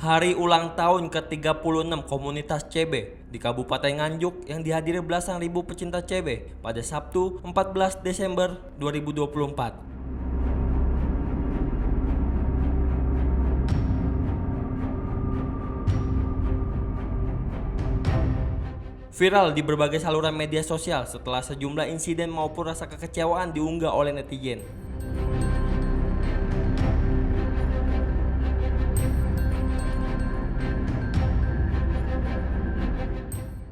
Hari ulang tahun ke-36 komunitas CB di Kabupaten Nganjuk yang dihadiri belasan ribu pecinta CB pada Sabtu 14 Desember 2024. Viral di berbagai saluran media sosial setelah sejumlah insiden maupun rasa kekecewaan diunggah oleh netizen.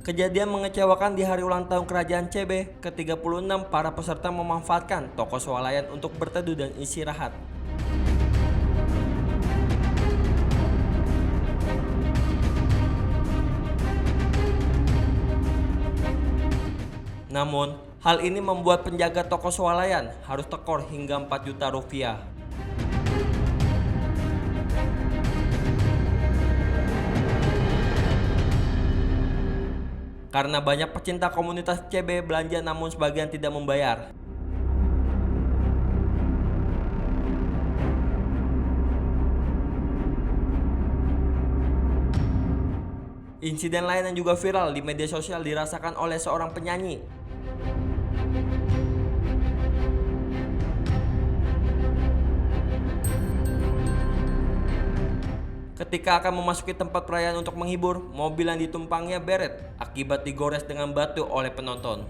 Kejadian mengecewakan di hari ulang tahun Kerajaan CB ke-36, para peserta memanfaatkan toko swalayan untuk berteduh dan istirahat. Namun, hal ini membuat penjaga toko swalayan harus tekor hingga 4 juta rupiah. Karena banyak pecinta komunitas CB belanja namun sebagian tidak membayar. Insiden lain yang juga viral di media sosial dirasakan oleh seorang penyanyi. Ketika akan memasuki tempat perayaan untuk menghibur, mobil yang ditumpangnya beret akibat digores dengan batu oleh penonton.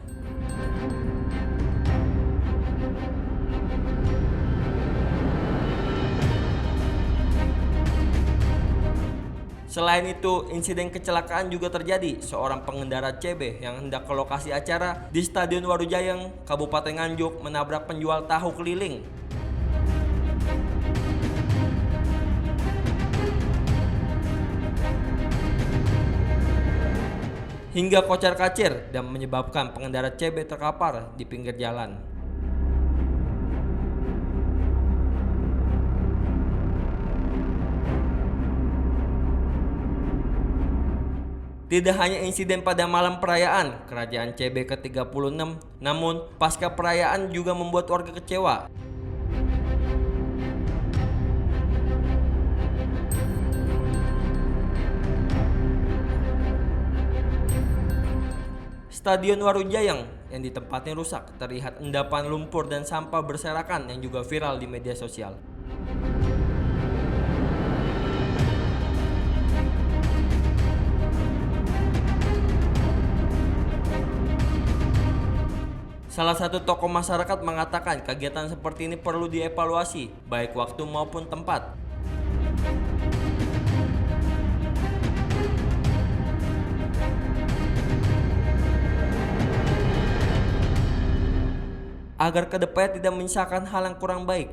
Selain itu, insiden kecelakaan juga terjadi. Seorang pengendara CB yang hendak ke lokasi acara di Stadion Warujayang, Kabupaten Nganjuk, menabrak penjual tahu keliling. Hingga kocar-kacir dan menyebabkan pengendara CB terkapar di pinggir jalan. Tidak hanya insiden pada malam perayaan Kerajaan CB ke-36, namun pasca perayaan juga membuat warga kecewa. Stadion Warujayang yang ditempatnya rusak, terlihat endapan lumpur dan sampah berserakan yang juga viral di media sosial. Salah satu tokoh masyarakat mengatakan kegiatan seperti ini perlu dievaluasi, baik waktu maupun tempat. Agar kedepannya tidak menyisakan hal yang kurang baik.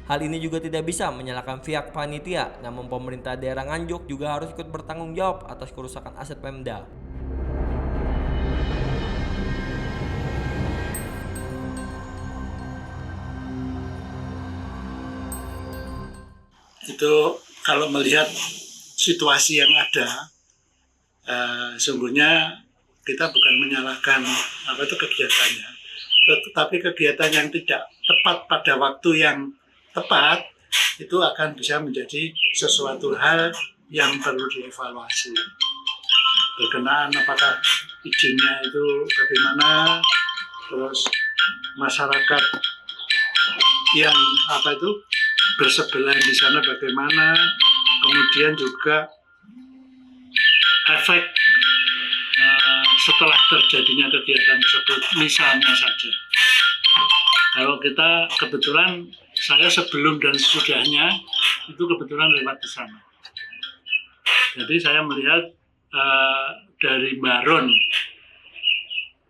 Hal ini juga tidak bisa menyalahkan pihak panitia, namun pemerintah daerah Nganjuk juga harus ikut bertanggung jawab atas kerusakan aset Pemda. Itu kalau melihat situasi yang ada, sungguhnya kita bukan menyalahkan kegiatannya, tetapi kegiatan yang tidak tepat pada waktu yang tepat itu akan bisa menjadi sesuatu hal yang perlu dievaluasi. Berkenaan apakah izinnya itu bagaimana, terus masyarakat yang bersebelah di sana bagaimana, kemudian juga efek setelah terjadinya kegiatan tersebut. Misalnya saja, kalau kita kebetulan, saya sebelum dan sesudahnya itu kebetulan lewat di sana. Jadi saya melihat dari Baron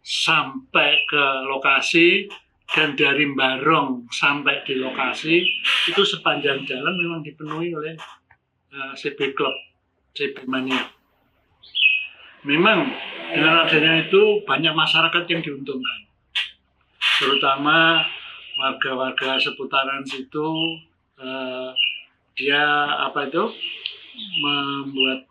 sampai ke lokasi dan dari Barong sampai di lokasi itu sepanjang jalan memang dipenuhi oleh CB Club, CB Mania. Memang dengan adanya itu banyak masyarakat yang diuntungkan, terutama warga-warga seputaran situ. Dia membuat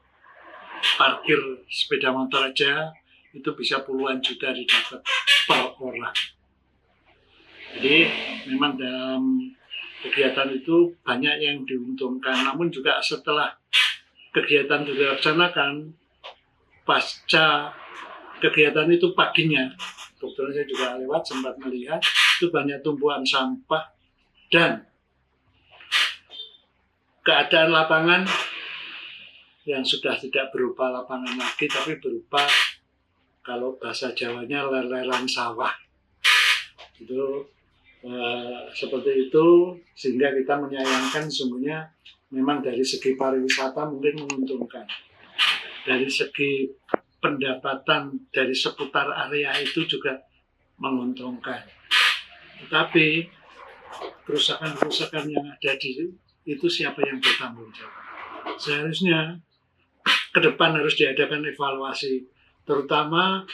parkir sepeda motor aja itu bisa puluhan juta didapat per Menpora. Jadi memang dalam kegiatan itu banyak yang diuntungkan, namun juga setelah kegiatan dilaksanakan, pasca kegiatan itu paginya, kebetulan saya juga lewat sempat melihat itu banyak tumpuan sampah dan keadaan lapangan yang sudah tidak berupa lapangan lagi, tapi berupa, kalau bahasa Jawanya, leleran sawah. Itu seperti itu, sehingga kita menyayangkan sesungguhnya memang dari segi pariwisata mungkin menguntungkan. Dari segi pendapatan dari seputar area itu juga menguntungkan. Tetapi kerusakan-kerusakan yang ada di itu siapa yang bertanggung jawab? Seharusnya ke depan harus diadakan evaluasi, terutama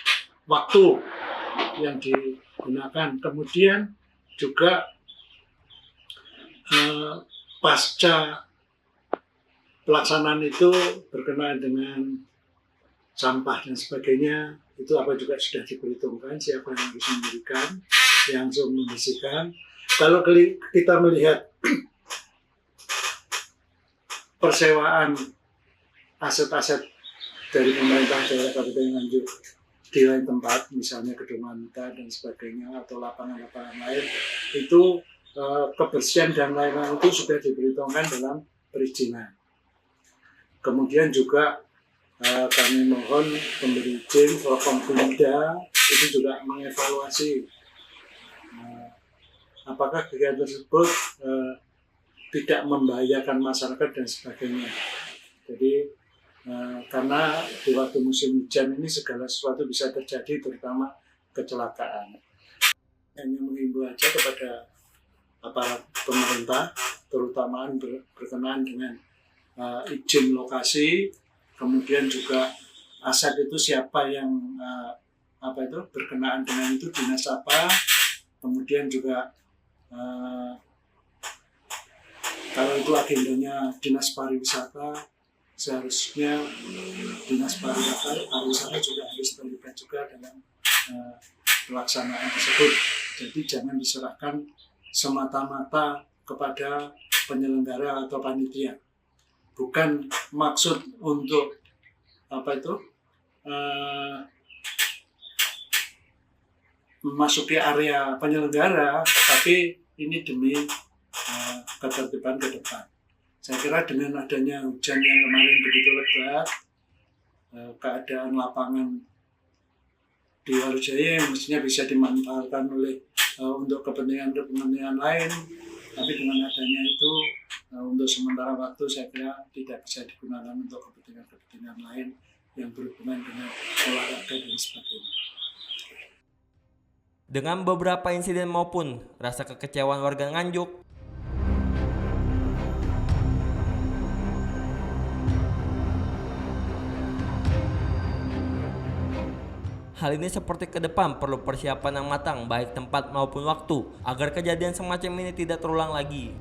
waktu yang digunakan. Kemudian juga pasca pelaksanaan itu berkenaan dengan sampah dan sebagainya, itu apa juga sudah diperhitungkan, siapa yang harus memberikan, yang harus membersihkan. Kalau kita melihat persewaan aset-aset dari pemerintah daerah Kabupaten Nganjuk di lain tempat, misalnya gedung wanita dan sebagainya, atau lapangan-lapangan lain, itu kebersihan dan lain-lain itu sudah diperhitungkan dalam perizinan. Kemudian juga kami mohon pemberi izin Forkompimda itu juga mengevaluasi apakah kegiatan tersebut tidak membahayakan masyarakat dan sebagainya. Jadi karena di waktu musim hujan ini segala sesuatu bisa terjadi, terutama kecelakaan. Hanya menghimbau aja kepada aparat pemerintah, terutama berkenaan dengan izin lokasi, kemudian juga aset itu siapa yang berkenaan dengan itu, dinas apa, kemudian juga kalau itu agendanya dinas pariwisata, seharusnya dinas pariwisata juga harus terlibat juga dalam pelaksanaan tersebut. Jadi jangan diserahkan semata-mata kepada penyelenggara atau panitia. Bukan maksud untuk memasuki area penyelenggara, tapi ini demi ketertiban ke depan. Saya kira dengan adanya hujan yang kemarin begitu lebat, keadaan lapangan di Warujaya yang mestinya bisa dimanfaatkan oleh untuk kepentingan lain, tapi dengan adanya itu untuk sementara waktu saya kira tidak bisa digunakan untuk kepentingan lain yang berhubungan dengan olahraga dan sebagainya. Dengan beberapa insiden maupun rasa kekecewaan warga Nganjuk, hal ini seperti ke depan perlu persiapan yang matang baik tempat maupun waktu agar kejadian semacam ini tidak terulang lagi.